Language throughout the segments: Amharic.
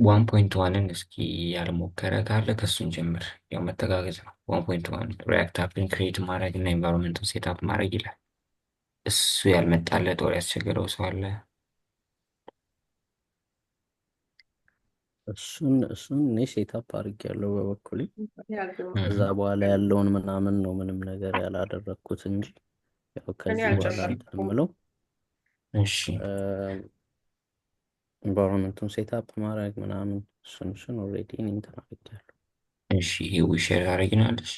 ዋን ፖይንት ዋንን እስኪ ያልሞከረ ካለ ከእሱን ጀምር። ያው መተጋገዝ ነው። 1.1 ሪያክት አፕን ክሬት ማድረግ እና ኤንቫይሮንመንቱን ሴትአፕ ማድረግ ይላል። እሱ ያልመጣለት ወር ያስቸገረው ሰው አለ? እሱን እኔ ሴታፕ አድርጌያለሁ በበኩሌ። ከዛ እህ፣ በኋላ ያለውን ምናምን ነው ምንም ነገር ያላደረግኩት እንጂ ያው እኔ ከዚህ በኋላ እንትን አልጀመርኩም። የምለው እሺ ኢንቫይሮንመንቱን ሴታፕ ማድረግ ምናምን እሱን ኦልሬዲ እኔ እንትን አድርጌያለሁ። እሺ፣ ይሄ ሼር ታደርጊናለሽ?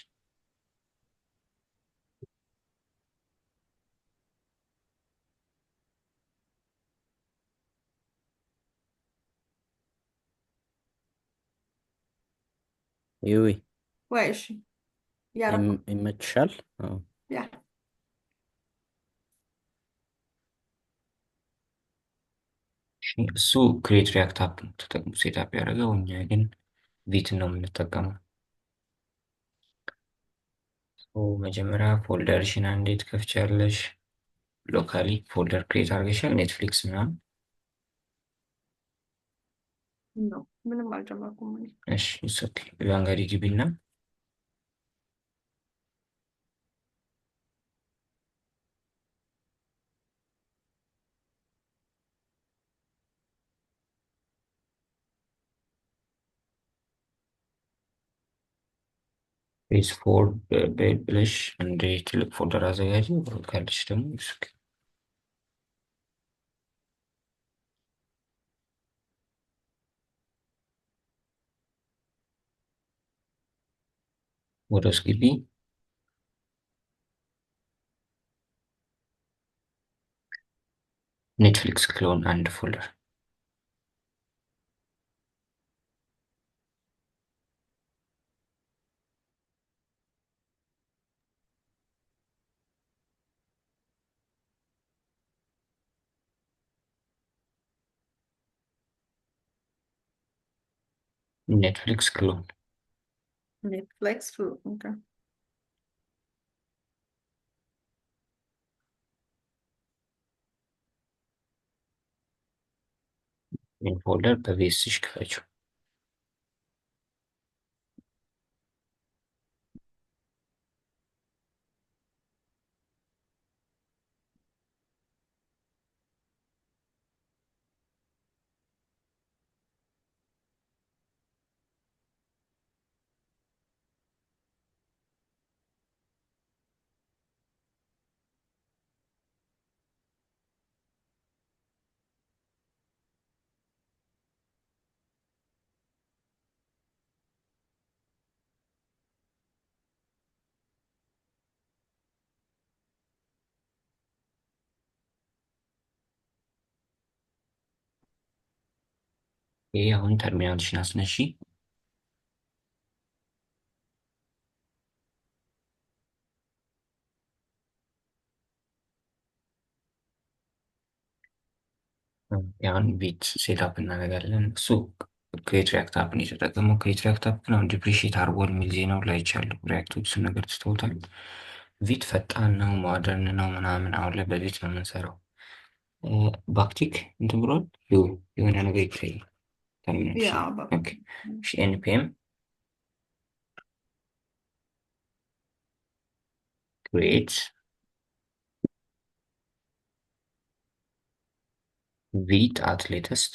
ይዊ ወይ እሺ፣ እያደረኩ ይመችሻል? አዎ። ያ እሺ፣ እሱ ክሬት ሪያክት አፕ ነው ተጠቅሞ ሴትአፕ ያደረገው። እኛ ግን ቪትን ነው የምንጠቀመው። መጀመሪያ ፎልደርሽን አንዴ ትከፍቻለሽ። ሎካሊ ፎልደር ክሬት አድርገሻል? ኔትፍሊክስ ምናምን? ነው። ምንም አልጀመርኩም እኔ። እሺ ኦኬ። ላንጋዲ ግቢና ፔጅ ፎር ብለሽ አንዴ ትልቅ ፎልደር አዘጋጂ። ካለሽ ደግሞ ኦኬ። ወደ ውስጥ ግቢ። ኔትፍሊክስ ክሎን አንድ ፎልደር። ኔትፍሊክስ ክሎን ኔትፍሊክስ ኦኬ። ይህን ፎልደር በቬስሽ ክፈችው። ይሄ አሁን ተርሚናልሽን አስነሺ። ያን ቤት ሴትአፕ እናደርጋለን። እሱ ክሬት ሪያክት አፕን የተጠቀመው። ክሬት ሪያክት አፕ ነው ዲፕሪሺየት አርጓል የሚል ዜናው ላይ ይቻለሁ። ሪያክቶች እሱን ነገር ትተውታል። ቪት ፈጣን ነው ሞደርን ነው ምናምን። አሁን ላይ በቪት ነው የምንሰራው። ባክቲክ እንትን ብሏል። የሆነ ነገር ይታያል። ያ ተርሚናል በቃ ኦኬ። እሺ ኤንፒኤም ክሬት ቪት አት ሌተስት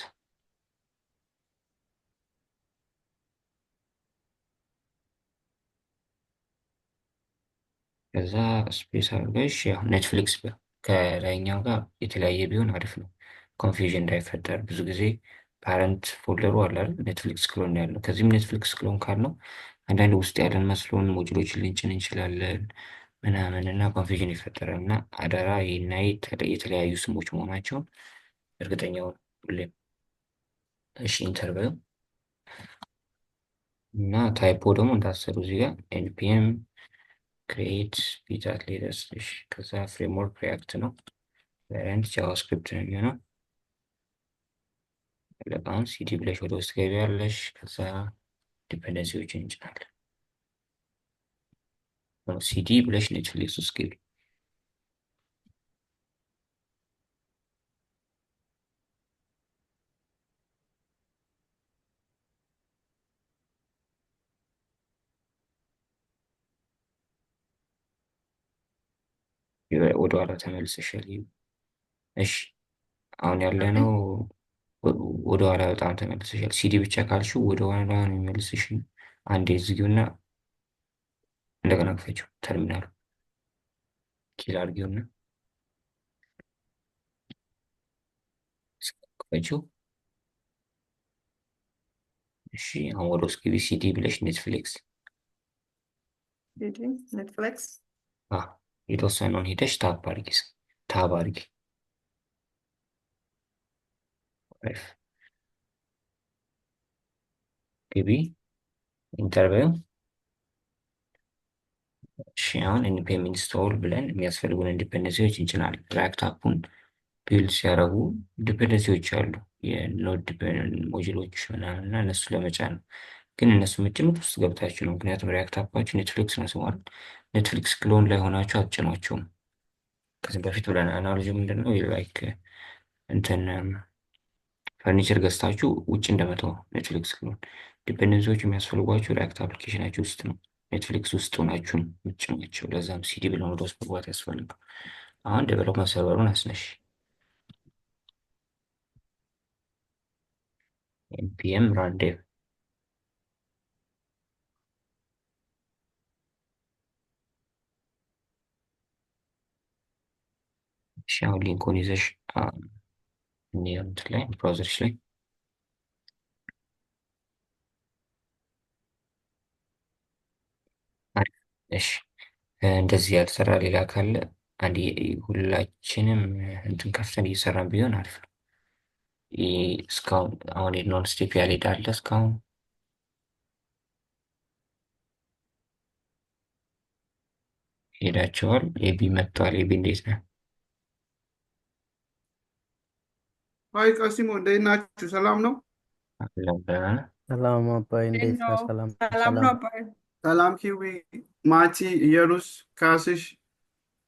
ከዛ ስፔስ አድርገሽ ያው ኔትፍሊክስ ከላይኛው ጋር የተለያየ ቢሆን አሪፍ ነው። ኮንፊውዥን እንዳይፈጠር ብዙ ጊዜ ፓረንት ፎልደሩ አለ አይደል? ኔትፍሊክስ ክሎን ነው ያለው። ከዚህም ኔትፍሊክስ ክሎን ካልነው አንዳንድ ውስጥ ያለን መስሎን ሞጁሎችን ልንጭን እንችላለን ምናምን እና ኮንፊውዥን ይፈጠራል። እና አደራ ይህና የተለያዩ ስሞች መሆናቸውን እርግጠኛውን ሁሌም። እሺ ኢንተርቪው እና ታይፖ ደግሞ እንዳሰሩ እዚህ ጋር ኤንፒኤም ክሬት ቢታት ሌተስ። እሺ ከዛ ፍሬምወርክ ሪያክት ነው። ቫሪያንት ጃቫስክሪፕት ነው የሚሆነው። ለቃውን ሲዲ ብለሽ ወደ ውስጥ ገቢያለሽ። ከዛ ዲፔንደንሲዎችን እንጭናለን። ሲዲ ብለሽ ኔትፍሊክስ ውስጥ ገቢ። ወደኋላ ተመልሰሻል። እሺ አሁን Okay. ያለነው ወደኋላ በጣም ተመልሰሻል። ሲዲ ብቻ ካልሽው ወደኋላ ነው የሚመልስሽ። አንዴ ዝጊውና እንደገና ክፈችው። ተርሚናሉ ኪል አድርጊውና ክፈችው። እሺ አሁን ወደ ውስጥ ግቢ። ሲዲ ብለሽ ኔትፍሊክስ CD, Netflix. የተወሰነውን ሄደሽ ታብ አድርጊ። ታብ አድርጊ። አሪፍ ግቢ። ኢንተርቪው እሺ አሁን ኤንፒኤም ኢንስቶል ብለን የሚያስፈልጉን ዲፔንደንሲዎች እንጭናለን። ሪያክት አፑን ቢልድ ሲያደርጉ ዲፔንደንሲዎች አሉ፣ የኖድ ሞጁሎች ምናምን እና እነሱ ለመጫን ነው። ግን እነሱ የምትጭኑት ውስጥ ገብታችሁ ነው። ምክንያቱም ሪያክት አፓችሁ ኔትፍሊክስ ነው ስሟል። ኔትፍሊክስ ክሎን ላይ ሆናችሁ አትጭኗቸውም። ከዚህ በፊት ብለን አናሎጂ ምንድን ነው ላይክ እንትን ፈርኒቸር ገዝታችሁ ውጭ እንደመተው ኔትፍሊክስ ክሎን። ዲፔንደንሲዎች የሚያስፈልጓችሁ ሪያክት አፕሊኬሽናችሁ ውስጥ ነው። ኔትፍሊክስ ውስጥ ሆናችሁን የምትጭኗቸው። ለዛም ሲዲ ብለን ወደ ውስጥ መግባት ያስፈልጋል። አሁን ዴቨሎፕመንት ሰርቨሩን አስነሽ። npm run dev እሺ አሁን ሊንኩን ይዘሽ እንትን ላይ ብራውዘርሽ ላይ አሪፍ። እሺ እንደዚህ ያልሰራ ሌላ ካለ አንድ ሁላችንም እንትን ከፍተን እየሰራን ቢሆን አሪፍ ነው። እስካሁን አሁን የኖን ስቴፕ ያልሄዳለ እስካሁን ሄዳቸዋል። ኤቢ መጥተዋል። ኤቢ እንዴት ነህ? አይ ቀሲሞ እንዴት ናችሁ? ሰላም ነው? አለን ደህና ነህ? ሰላም አባይ፣ እንዴት ነህ? ነው። ሰላም ሰላም ነው አባይ። ሰላም ኪዊ፣ ማቲ፣ ኢየሩስ፣ ካስሽ፣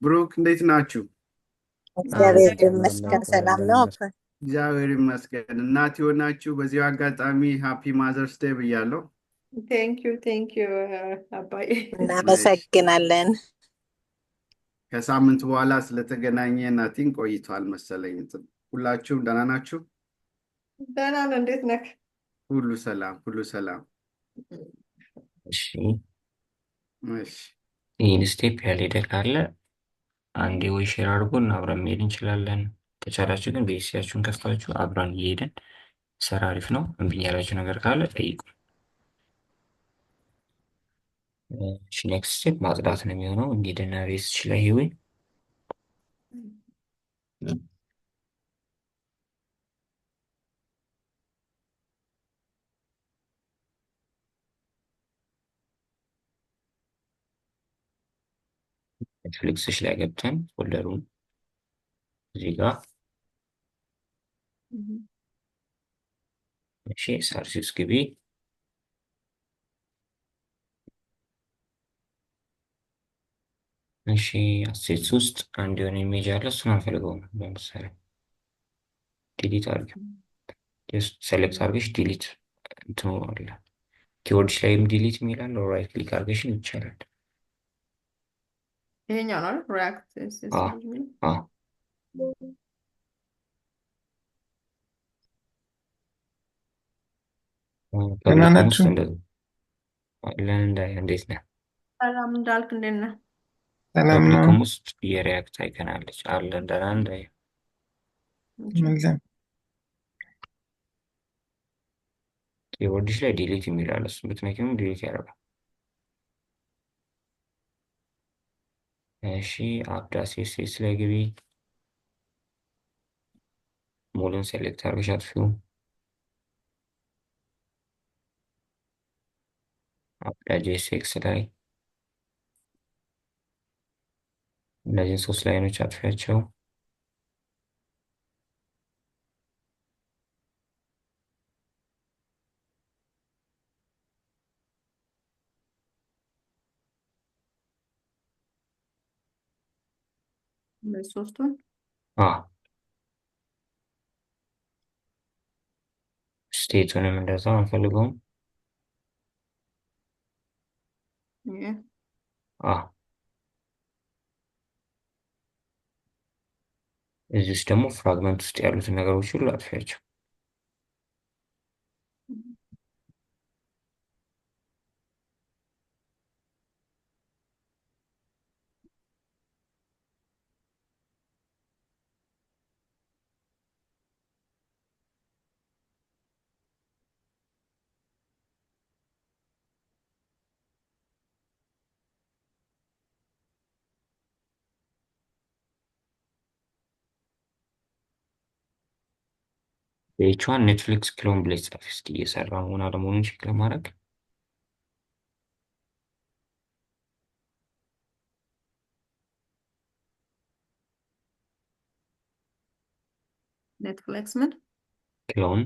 ብሩክ እንዴት ናችሁ? እግዚአብሔር አለን። ይመስገን ሰላም ነው አባይ። እግዚአብሔር ይመስገን። እናት የሆናችሁ በዚሁ አጋጣሚ ሃፒ ማዘርስ ዴይ ብያለሁ። ቴንክ ዩ አባይ። እናመሰግናለን። ከሳምንት በኋላ ስለተገናኘን ናቲን ቆይቷል መሰለኝ። ሁላችሁም ደህና ናችሁ? ደህና ነን። እንዴት ነህ? ሁሉ ሰላም፣ ሁሉ ሰላም። እሺ እሺ ይህን ስቴፕ ያልሄደ ካለ አንዴ ወይ ሼር አድርጎን አብረን መሄድ እንችላለን። ከቻላችሁ ግን ቤተሰባችሁን ከፍታችሁ አብረን እየሄድን ሰራ አሪፍ ነው። እምቢ ያላችሁ ነገር ካለ ጠይቁ። እሺ ኔክስት ስቴፕ ማጽዳት ነው የሚሆነው። እንሂድና ሬስች ላይ ህዌ ኔትፍሊክስሽ ላይ ገብተን ፎልደሩን እዚህ ጋር እሺ ሳርሲስ ግቢ። እሺ አሴትስ ውስጥ አንድ የሆነ ኢሜጅ አለ። እሱን አንፈልገውም። ለምሳሌ ዲሊት አድርጊው። ጀስት ሴሌክት አድርገሽ ዲሊት እንትኑ አለ። ኪቦርድሽ ላይም ዲሊት የሚላል ራይት ክሊክ አድርገሽን ይቻላል። ይሄኛው ነው ሪያክት ደህና ናችሁ? እንዴት ነህ? ሰላም እንዳልክ እንዴት ነህ? ሰላም ነው። ፐብሊክም ውስጥ የሪያክት አይከን አለች። አለን ደህና እንዳይ ምንድን ኪቦርድሽ ላይ ዲሊት የሚላል እሱ ብትነኪም ዲሊት ያደርጋል። እሺ አፕዳት ሴስ ላይ ግቢ። ሙሉን ሴሌክት አድርገሽ አጥፊው። አፕዳት ጄኤስኤክስ ላይ እነዚህን 3 ላይኖች አጥፊያቸው። ሶስቱን ስቴቱንም እንደዛው አንፈልገውም። እዚህ ውስጥ ደግሞ ፍራግመንት ውስጥ ያሉትን ነገሮች ሁሉ አጥፊያቸው። ቤቿን ኔትፍሊክስ ክሎን ብለሽ ጻፊ እስኪ እየሰራ መሆን አለመሆኑን ቼክ ለማድረግ። ኔትፍሊክስ ምን ክሎን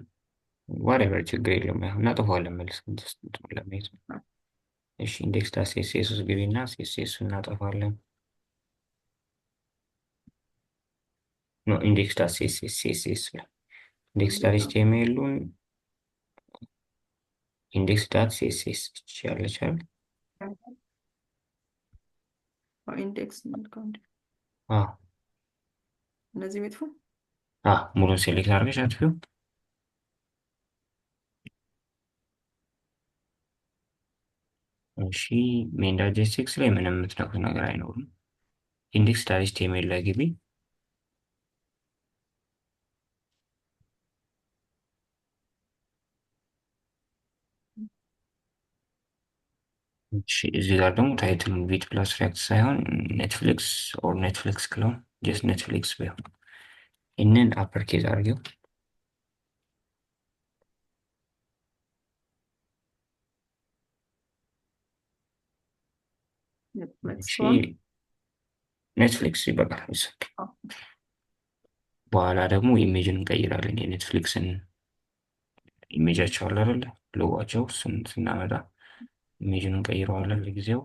ዋሬቨር ችግር የለውም። ያው እናጠፋዋለን መልስ ለማየት ነው። እሺ ኢንዴክስ ዳት ሲኤስኤስ ውስጥ ግቢና ሲኤስኤስ እናጠፋለን። ኖ ኢንዴክስ ዳት ሲኤስኤስ ሲኤስኤስ ኢንዴክስ ዳት ኤችቲኤምኤሉን ኢንዴክስ ዳት ሲኤስኤስ ያለች አይደል? ኢንዴክስ መልካም አዎ እነዚህ ቤትፉ ሙሉን ሴሌክት አድርገሽ አጥፊው። እሺ ሜን ዳት ጄኤስኤክስ ላይ ምንም የምትነኩት ነገር አይኖርም። ኢንዴክስ ዳት ኤችቲኤምኤል ላይ ግቢ። እሺ እዚህ ጋር ደግሞ ታይትል ቪት ፕላስ ሪያክት ሳይሆን ኔትፍሊክስ ኦር ኔትፍሊክስ ክሎን ጀስት ኔትፍሊክስ ቢሆን ይህንን አፐር ኬዝ አድርጌው። እሺ ኔትፍሊክስ ይበቃል። በኋላ ደግሞ ኢሜጅን እንቀይራለን። የኔትፍሊክስን ኢሜጃቸው አለ አይደለ? ሎጓቸው ስናመጣ ኢሜጅን እንቀይረዋለን። ለጊዜው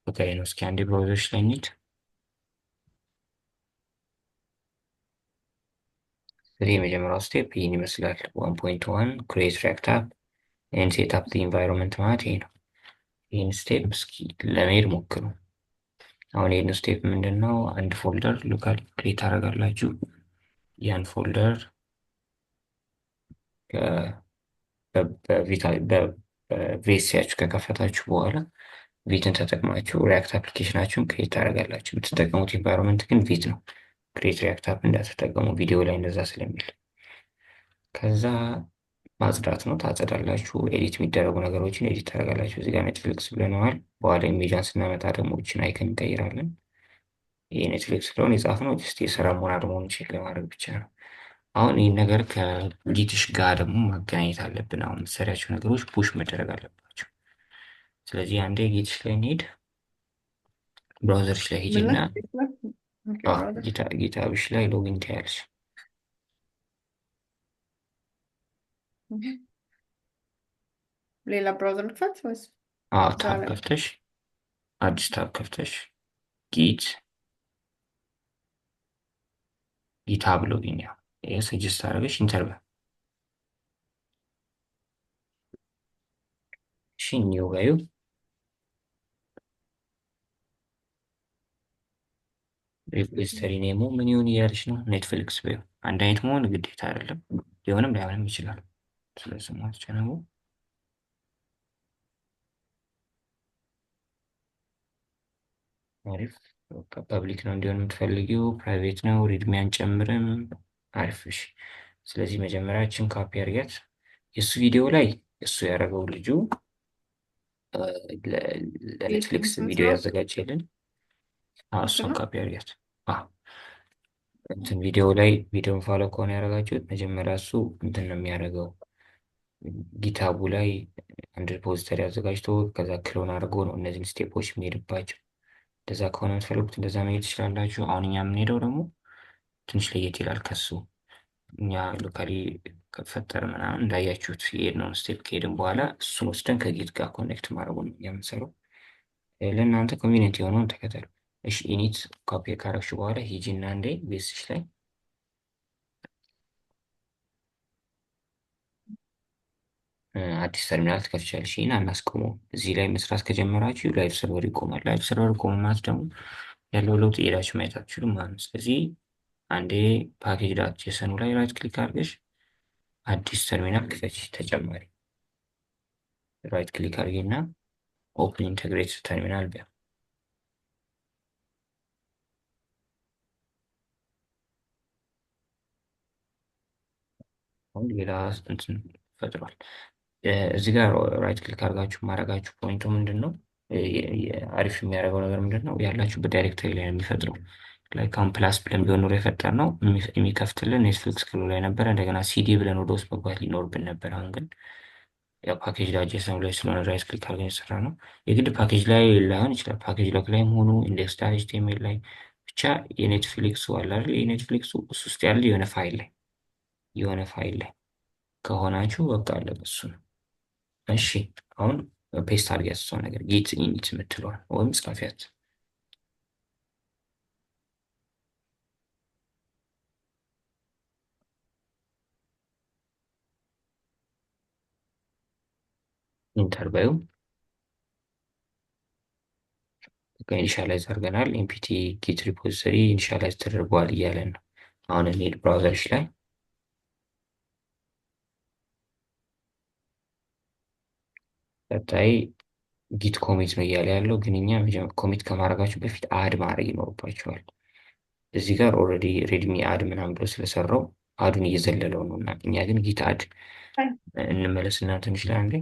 በቃ ነው። እስኪ አንዴ ብራውዘርሽ ላይ እንሂድ። ስለዚህ የመጀመሪያው ስቴፕ ይህን ይመስላል። 1.1 ክሬት ሪያክት አፕ ኤንድ ሴት አፕ ኢንቫይሮንመንት ማለት ይሄ ነው። ይህን ስቴፕ እስኪ ለመሄድ ሞክሩ። አሁን ይህን ስቴፕ ምንድን ነው? አንድ ፎልደር ሎካል ክሬት ታደርጋላችሁ። ያን ፎልደር በቪኤስሲያችሁ ከከፈታችሁ በኋላ ቪትን ተጠቅማችሁ ሪያክት አፕሊኬሽናችሁን ክሬት ታደርጋላችሁ። የምትጠቀሙት ኢንቫይሮንመንት ግን ቪት ነው። ክሬት ሪያክት አፕ እንዳትጠቀሙ ቪዲዮ ላይ እንደዛ ስለሚል። ከዛ ማጽዳት ነው። ታጸዳላችሁ። ኤዲት የሚደረጉ ነገሮችን ኤዲት ታደርጋላችሁ። እዚህ ጋር ኔትፍሊክስ ብለነዋል። በኋላ ኢሜጃን ስናመጣ ደግሞ እችን አይከን እንቀይራለን። ይህ ኔትፍሊክስ ስለሆነ የጻፍነው ጀስት የስራ መሆን አለመሆኑን ቼክ ለማድረግ ብቻ ነው። አሁን ይህን ነገር ከጊትሽ ጋር ደግሞ ማገናኘት አለብን። አሁን የምትሰሪያቸው ነገሮች ፑሽ መደረግ አለባቸው። ስለዚህ አንዴ ጊትሽ ላይ እንሂድ። ብራውዘርሽ ላይ ሂጂና ጊታብሽ ላይ ሎጊን ታያለሽ። ሌላ ብራውዘር ልክፈት ወይስ? ታብ ከፍተሽ አዲስ ታብ ከፍተሽ ጊታብ ሎጊን ያው ይሄ ሰጀስት አደረገሽ ኢንተርቪው እሺ ኒው ጋዩ ሪፖዚተሪ ኔሙ ምን ይሁን እያለች ነው። ኔትፍሊክስ ቢሆን አንድ አይነት መሆን ግዴታ አይደለም። ሊሆንም ላይሆንም ይችላል። ስለዚህ ማለት ነው አሪፍ ፐብሊክ ነው እንዲሆን የምትፈልጊው፣ ፕራይቬት ነው፣ ሪድሚ አንጨምርም። አሪፍ እሺ። ስለዚህ መጀመሪያችን ካፒ አድርጊያት። የእሱ ቪዲዮ ላይ እሱ ያደረገው ልጁ ለኔትፍሊክስ ቪዲዮ ያዘጋጀልን እሱን ካፒ አድርጊያት። እንትን ቪዲዮ ላይ ቪዲዮን ፋሎ ከሆነ ያደረጋችሁት መጀመሪያ እሱ እንትን ነው የሚያደርገው ጊታቡ ላይ አንድ ሪፖዚተሪ አዘጋጅቶ ከዛ ክሎን አድርጎ ነው እነዚህን ስቴፖች የሚሄድባቸው። እንደዛ ከሆነ የምትፈልጉት እንደዛ መሄድ ትችላላችሁ። አሁን እኛ የምንሄደው ደግሞ ትንሽ ለየት ይላል ከሱ። እኛ ሎካሊ ከፈጠረ ምናምን እንዳያችሁት የሄድነውን ስቴፕ ከሄድን በኋላ እሱን ወስደን ከጌት ጋር ኮኔክት ማድረጉ ነው የምንሰራው። ለእናንተ ኮንቪኒየንት የሆነውን ተከተሉ። እሺ ኢኒት ኮፒ ካረግሽ በኋላ ሂጂና አንዴ ቤስሽ ላይ አዲስ ተርሚናል ትከፍቻለሽ። ይህን አናስቆመው። እዚህ ላይ መስራት ከጀመራችሁ ላይቭ ሰርቨር ይቆማል። ላይቭ ሰርቨር ቆመ ማለት ደግሞ ያለው ለውጥ እየሄዳችሁ ማየት አትችሉም ማለት ነው። ስለዚህ አንዴ ፓኬጅ ዳት ጄሰኑ ላይ ራይት ክሊክ አድርገሽ አዲስ ተርሚናል ክፈች። ተጨማሪ ራይት ክሊክ አድርጊና ኦፕን ኢንተግሬት ተርሚናል ቢያ አሁን ሌላ እንትን ፈጥሯል። እዚህ ጋር ራይት ክሊክ አድርጋችሁ ማድረጋችሁ ፖይንቱ ምንድን ነው? አሪፍ የሚያደርገው ነገር ምንድን ነው? ያላችሁበት ዳይሬክተሪ ላይ ነው የሚፈጥረው። ላይክ አሁን ፕላስ ብለን ቢሆን ኖሮ የፈጠርነው የሚከፍትልን ኔትፍሊክስ ክፍሉ ላይ ነበረ። እንደገና ሲዲ ብለን ወደ ውስጥ መግባት ሊኖርብን ነበር። አሁን ግን ያው ፓኬጅ ላይ ጄሰኑ ላይ ስለሆነ ራይት ክሊክ አድርገን የሰራ ነው። የግድ ፓኬጅ ላይ ላይሆን ይችላል። ፓኬጅ ሎክ ላይም ሆኑ ኢንዴክስ ዳት ኤችቲኤምኤል ላይ ብቻ የኔትፍሊክሱ አለ አይደል? የኔትፍሊክሱ እሱ ውስጥ ያለ የሆነ ፋይል ላይ ከሆናችሁ በቃ አለቀ እሱ ነው። እሺ አሁን ፔስት አድርጊያት እሷ ነገር ጌት ኢኒት የምትለዋል ወይም ጻፊያት። ኢንተር በይው። በቃ ኢኒሻላይዝ አድርገናል። ኤምፒቲ ጌት ሪፖዚተሪ ኢኒሻላይዝ ተደርጓል እያለን ነው። አሁን እንሂድ ብራውዘርሽ ላይ ቀጣይ ጊት ኮሚት ነው እያለ ያለው፣ ግን እኛ ኮሚት ከማድረጋችሁ በፊት አድ ማድረግ ይኖርባቸዋል። እዚህ ጋር ኦልሬዲ ሬድሚ አድ ምናምን ብሎ ስለሰራው አዱን እየዘለለው ነው እና እኛ ግን ጊት አድ እንመለስና ትንሽ ላይ አንዴ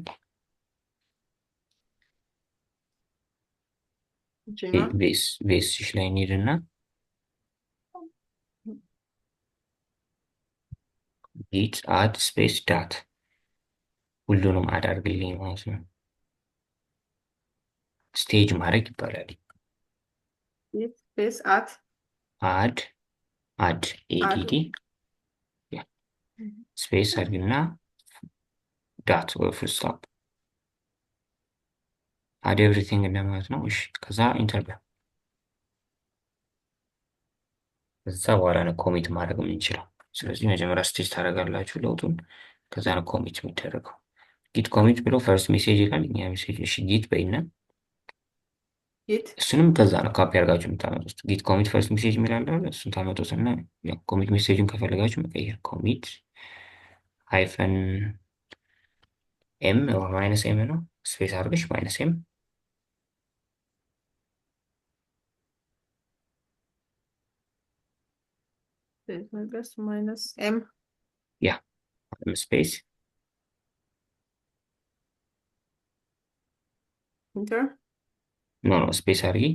ቤስሽ ላይ እንሂድና ጊት አድ ስፔስ ዳት ሁሉንም አድ አድርግልኝ ማለት ነው። ስቴጅ ማድረግ ይባላል። ስፔስ አት አድ ኤዲዲ ስፔስ አድርግና ዳት ወይ ፉል ስቶፕ አድ ኤቭሪቲንግ እንደማለት ነው። እሺ ከዛ ኢንተር በል። ከዛ በኋላ ነው ኮሚት ማድረግ የምንችለው። ስለዚህ መጀመሪያ ስቴጅ ታደርጋላችሁ ለውጡን፣ ከዛ ነው ኮሚት የሚደረገው። ጊት ኮሚት ብሎ ፈርስት ሜሴጅ ይላል። እኛ ሜሴጅ እሺ ጊት በይና እሱንም ከዛ ነው ካፒ አድርጋችሁ የምታመጡት። ጊት ኮሚት ፈርስት ሜሴጅ የሚላል እሱን ታመጡትና ኮሚት ሜሴጁን ከፈለጋችሁ መቀየር ኮሚት ሃይፈን ኤም ማይነስ ኤም ነው ስፔስ አድርገሽ ማይነስ ኤም ማይነስ ኤም ያ ስፔስ ኢንተር ኖ ስፔስ አድርጊ።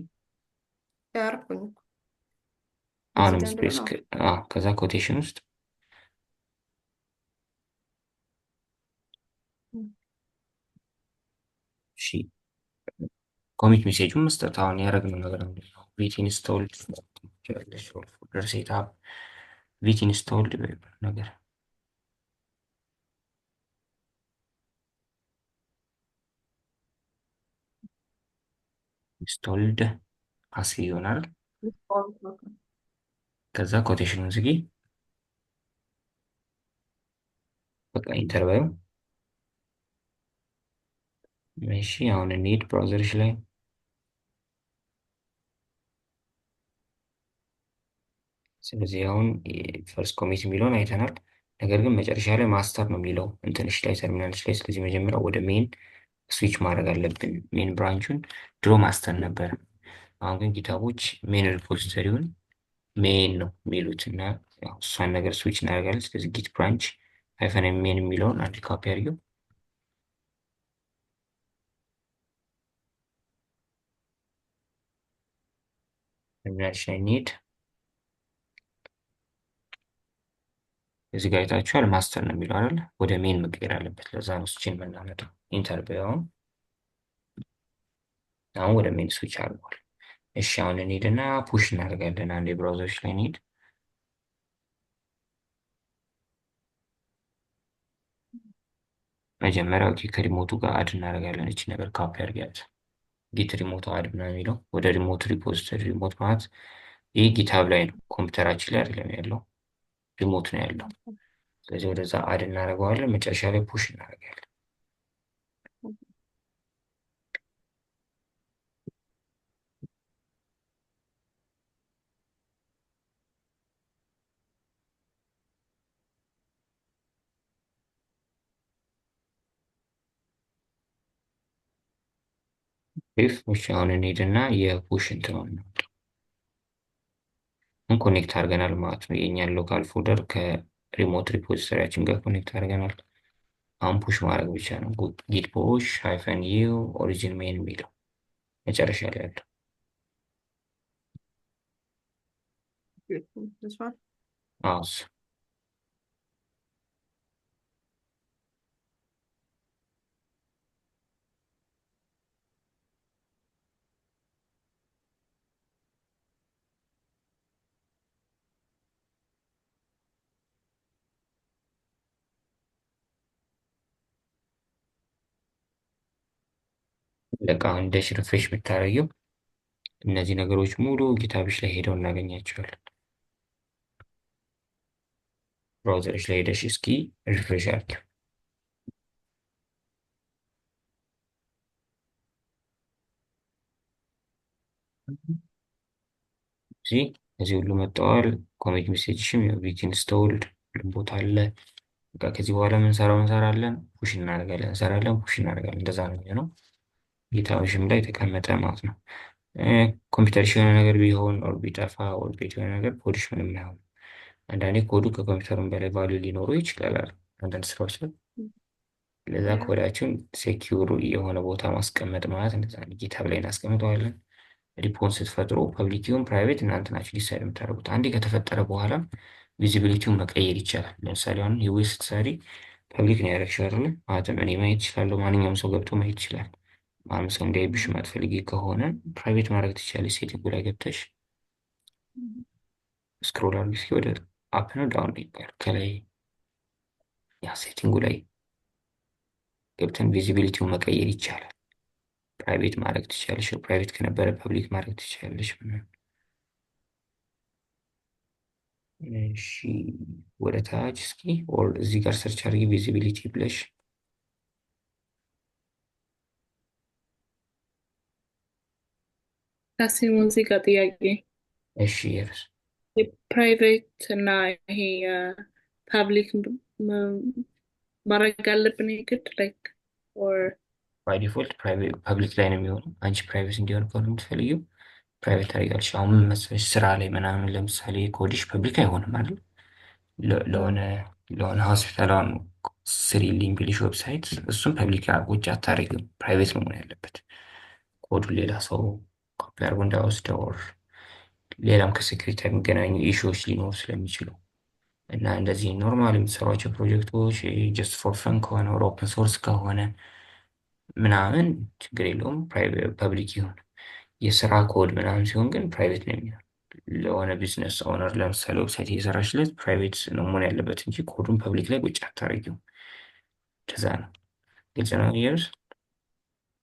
ያርኩኝ አሁንም ስፔስ ከዛ ኮቴሽን ውስጥ እሺ ኮሚት ሜሴጁን መስጠት። አሁን ያደረግነው ነገር ምንድን ነው? ቪት ኢንስቶልድ ፎልደር ሴትአፕ ቪት ኢንስቶልድ ነገር ኢንስቶልድ አስ ይሆናል። ከዛ ኮቴሽኑን ዝጊ። በቃ ኢንተር በይው። እሺ አሁን እንሂድ ብራውዘርሽ ላይ ስለዚህ አሁን ፈርስት ኮሚት የሚለውን አይተናል። ነገር ግን መጨረሻ ላይ ማስተር ነው የሚለው እንትንሽ ላይ ተርሚናልሽ ላይ። ስለዚህ መጀመሪያ ወደ ሜን ስዊች ማድረግ አለብን። ሜን ብራንቹን ድሮ ማስተር ነበር። አሁን ግን ጊታቦች ሜን ሪፖዚተሪውን ሜን ነው የሚሉት እና እሷን ነገር ስዊች እናደርጋለን። ስለዚህ ጊት ብራንች ሃይፈን ሜን የሚለውን አንድ ካፒ አድርጊው። ተርሚናልሽ ላይ እንሂድ። እዚህ ጋር አይታችኋል ማስተር ነው የሚለው አይደል? ወደ ሜን መቀየር አለበት። ለዛ ነው ስችን የምናመጣው። ኢንተር በይው። አሁን ወደ ሜን ስዊች አድርጓል። እሺ አሁን እንሂድና ፑሽ እናደርጋለን። አንድ የብራውዘሮች ላይ እንሂድ። መጀመሪያ ከሪሞቱ ጋር አድ እናደርጋለን። እቺ ነገር ካፒ አድርጊያት። ጊት ሪሞት አድ ምናምን የሚለው ወደ ሪሞት ሪፖዚተሪ። ሪሞት ማለት ይህ ጊታብ ላይ ነው፣ ኮምፒውተራችን ላይ አይደለም ያለው፣ ሪሞት ነው ያለው። ስለዚህ ወደዛ አድ እናደርገዋለን። መጨረሻ ላይ ፑሽ እናደርጋለን። ኢፍ እሺ አሁን እንሂድና የፑሽ እንትኑን ነው ኮኔክት አድርገናል ማለት ነው። የእኛን ሎካል ፎልደር ከሪሞት ሪፖዚተሪያችን ጋር ኮኔክት አድርገናል። አሁን ፑሽ ማድረግ ብቻ ነው። ጊት ፑሽ ሃይፈን ዩ ኦሪጂን ሜን የሚለው መጨረሻ ላይ ያለው This one? አውስ በቃ እንደሽ ሪፍሬሽ ብታረጊው እነዚህ ነገሮች ሙሉ ጊታብሽ ላይ ሄደው እናገኛቸዋለን። ብራውዘርሽ ላይ ሄደሽ እስኪ ሪፍሬሽ አድርጊው። እዚህ እዚህ ሁሉ መጥተዋል። ኮሚት ሜሴጅሽም ቢት ኢንስቶልድ ሁሉም ቦታ አለ። በቃ ከዚህ በኋላ ምንሰራው እንሰራለን፣ ፑሽ እናደርጋለን፣ እንሰራለን፣ ፑሽ እናደርጋለን። እንደዛ ነው የሚሆነው። ጊታብሽም ላይ ተቀመጠ ማለት ነው። ኮምፒውተርሽ የሆነ ነገር ቢሆን ኦር ቢጠፋ ኦር ቤት የሆነ ነገር ኮድሽ ምንም አይሆን። አንዳንዴ ኮዱ ከኮምፒውተሩም በላይ ቫልዩ ሊኖረው ይችላል አይደል? አንዳንድ ስራዎች ላይ ለዛ Yeah. ኮዳችሁን ሴኪዩር የሆነ ቦታ ማስቀመጥ ማለት እንደዛ ነው። ጊታብ ላይ እናስቀምጠዋለን። ሪፖን ስትፈጥሩ ፐብሊክ ይሁን ፕራይቬት እናንተ ናችሁ ዲሳይድ የምታደርጉት። አንዴ ከተፈጠረ በኋላ ቪዚቢሊቲውን መቀየር ይቻላል። ለምሳሌ አሁን ሂዌይ ስትሰሪ ፐብሊክ ነው ያደረግሽው አይደለ? ማለትም እኔ ማየት ይችላለሁ፣ ማንኛውም ሰው ገብቶ ማየት ይችላል። ማንም ሰው እንዳይብሽ ማትፈልጊ ከሆነ ፕራይቬት ማድረግ ትችላለሽ። ሴቲንጉ ላይ ገብተሽ ስክሮል አድርጊ እስኪ ወደ አፕ ነው ዳውን ይባል ከላይ ያ ሴቲንጉ ላይ ገብተን ቪዚቢሊቲውን መቀየር ይቻላል። ፕራይቬት ማድረግ ትችላለሽ። ፕራይቬት ከነበረ ፐብሊክ ማድረግ ትችላለሽ። እሺ ወደ ታች እስኪ ኦር እዚህ ጋር ሰርች አድርጊ ቪዚቢሊቲ ብለሽ ካሲ ሙዚቃ ጥያቄ እሺ የርስ ፕራይቬት እና ይሄ ፐብሊክ ማድረግ አለብን የግድ ላይክ ኦር ባይ ዲፎልት ፐብሊክ ላይ ነው የሚሆነው። አንቺ ፕራይቬት እንዲሆን ከሆነ የምትፈልጊው ፕራይቬት ታደርጊያለሽ። አሁን ምን መሰለሽ ስራ ላይ ምናምን ለምሳሌ ኮዲሽ ፐብሊክ አይሆንም አይደል? ለሆነ ሆስፒታል አሁን ስሪልኝ ብልሽ ዌብሳይት እሱም ፐብሊክ ቁጭ አታደርጊም፣ ፕራይቬት ነው መሆን ያለበት። ኮዱን ሌላ ሰው ኮፒ አድርጎ እንዳይወስደው ኦር ሌላም ከሴኩሪቲ የሚገናኙ ኢሹዎች ሊኖሩ ስለሚችሉ እና እንደዚህ ኖርማል የምትሰሯቸው ፕሮጀክቶች ጀስት ፎር ፈን ከሆነ ኦር ኦፕን ሶርስ ከሆነ ምናምን ችግር የለውም ፐብሊክ ይሁን። የስራ ኮድ ምናምን ሲሆን ግን ፕራይቬት ነው የሚሆን። ለሆነ ቢዝነስ ኦነር ለምሳሌ ዌብሳይት እየሰራችለት ፕራይቬት ነው መሆን ያለበት እንጂ ኮዱን ፐብሊክ ላይ ቁጭ አታደርጊው። እንደዛ ነው። ግልጽ ነው ይርስ?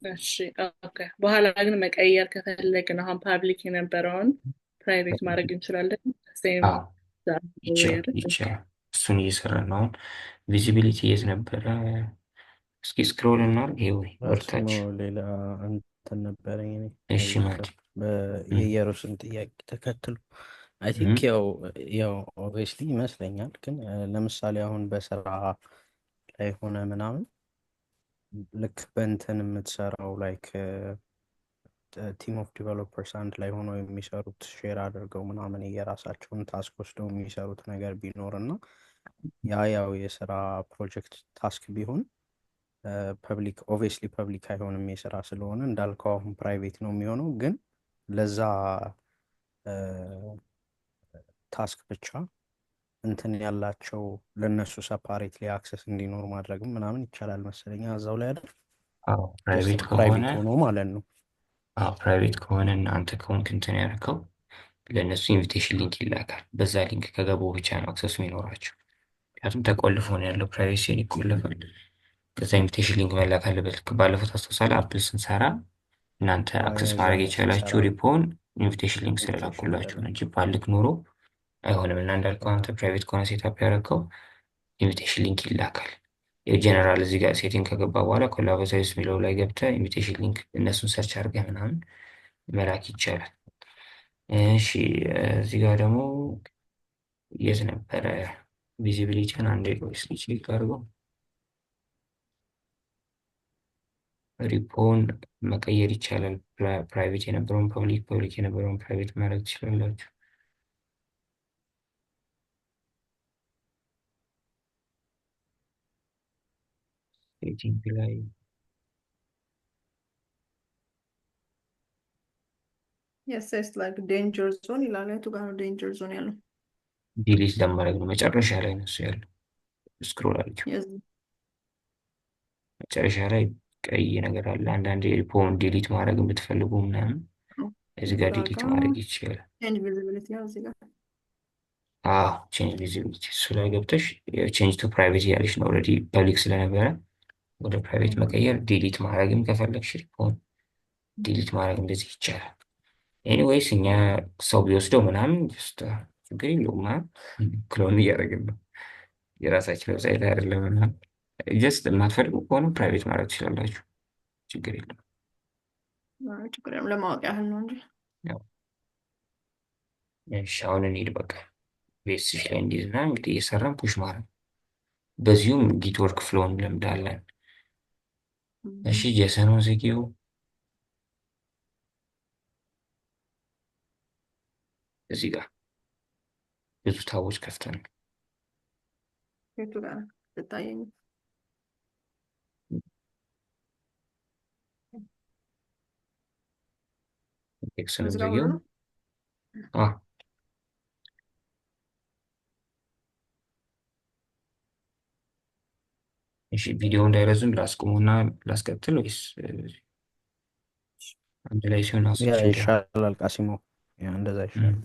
እሺ ኦኬ። በኋላ ግን መቀየር ከፈለግን አሁን ፐብሊክ የነበረውን ፕራይቬት ማድረግ እንችላለን። ሴም አዎ ይቻላል። እሱን እየሰራን ነው አሁን። ቪዚቢሊቲ የት ነበረ? እስኪ ስክሮል እናድርግ። ይኸው ወርታች ሌላ እንትን ነበረኝ እኔ እሺ ማለት የኢየሩስን ጥያቄ ተከትሎ አይ ቲንክ ያው ኦብቪየስሊ ይመስለኛል። ግን ለምሳሌ አሁን በስራ ላይ ሆነ ምናምን ልክ በእንትን የምትሰራው ላይክ ቲም ኦፍ ዲቨሎፐርስ አንድ ላይ ሆነው የሚሰሩት ሼር አድርገው ምናምን የራሳቸውን ታስክ ወስደው የሚሰሩት ነገር ቢኖር እና ያው የስራ ፕሮጀክት ታስክ ቢሆን ፐብሊክ ኦብቪየስሊ ፐብሊክ አይሆንም የስራ ስለሆነ እንዳልከው አሁን ፕራይቬት ነው የሚሆነው። ግን ለዛ ታስክ ብቻ እንትን ያላቸው ለነሱ ሰፓሬትሊ አክሰስ እንዲኖር ማድረግም ምናምን ይቻላል መሰለኝ እዛው ላይ አይደል? ፕራይቬት ፕራይቬት ከሆነ ሆኖ ማለት ነው። ፕራይቬት ከሆነ አንተ ከሆንክ እንትን ያደረከው ለእነሱ ኢንቪቴሽን ሊንክ ይላካል። በዛ ሊንክ ከገቡ ብቻ ነው አክሰሱ የሚኖራቸው። ምክንያቱም ተቆልፎ ነው ያለው፣ ፕራይቬሲን ይቆልፋል። ከዛ ኢንቪቴሽን ሊንክ መላክ አለበት። ባለፈው ታስታውሳለህ አፕል ስንሰራ እናንተ አክሰስ ማድረግ የቻላችሁ ሪፖን ኢንቪቴሽን ሊንክ ስለላኩላችሁ ነው እንጂ ባልክ ኖሮ አይሆንም። እና እንዳልከው አንተ ፕራይቬት ከሆነ ሴታፕ ያደረከው ኢንቪቴሽን ሊንክ ይላካል። የጀነራል እዚህ ጋር ሴቲንግ ከገባ በኋላ ኮላቦሬተርስ የሚለው ላይ ገብተህ ኢንቪቴሽን ሊንክ እነሱን ሰርች አድርገህ ምናምን መላክ ይቻላል። እሺ እዚህ ጋር ደግሞ የት ነበረ ቪዚቢሊቲን አንዴ ቆይ እስኪ ቼክ አድርገው። ሪፖን መቀየር ይቻላል። ፕራይቬት የነበረውን ፐብሊክ፣ ፐብሊክ የነበረውን ፕራይቬት ማድረግ ትችላላችሁ። ሴቲንግ ላይ Yes, it's like danger zone ይላል። የቱ ጋር ነው danger zone ያለው? ዲሊት ለማድረግ ነው። መጨረሻ ላይ ነው እሱ ያለው። ስክሮል አድርጊው። Yes. መጨረሻ ላይ ቀይ ነገር አለ። አንዳንዴ ሪፖን ዲሊት ማድረግ የምትፈልጉ ምናምን እዚህ ጋር ዲሊት ማድረግ ይችላል። Change visibility ያው እዚህ ጋር አዎ ቼንጅ ቪዚቢሊቲ እሱ ላይ ገብተሽ ቼንጅ ቱ ፕራይቬት ያለሽ ነው። ኦልሬዲ ፐብሊክ ስለነበረ ወደ ፕራይቬት መቀየር፣ ዲሊት ማድረግም ከፈለግሽ ሪፖን ዲሊት ማድረግ እንደዚህ ይቻላል። ኤኒዌይስ እኛ ሰው ቢወስደው ምናምን ችግር የለውም። ክሎን እያደረግን ነው። የራሳችን ዌብሳይት አይደለም ምናምን። ጀስት የማትፈልጉ ከሆነ ፕራይቬት ማድረግ ትችላላችሁ። ችግር የለም። ችግር የለም። ለማወቅ ያህል ነው እንጂ እሺ አሁን እንሂድ በቃ ቤስሽ ላይ እንዲዝና እንግዲህ እየሰራን ፑሽ ማድረግ በዚሁም ጊት ወርክ ፍሎ እንለምዳለን። እሺ ጄሰኑን ዝጊው። እዚህ ጋር ብዙ ታቦች ከፍተን የቱ ጋር ትታየኝ? ቴክስቱን እዚህ ጋር ዝጊው። ሆኖ ነው? እሺ ቪዲዮ እንዳይረዝም ላስቆሙና ላስቀጥል ወይስ አንድ ላይ ሲሆን ያ አስችል? ይሻላል ቃሲሞ፣ ያ እንደዛ ይሻላል።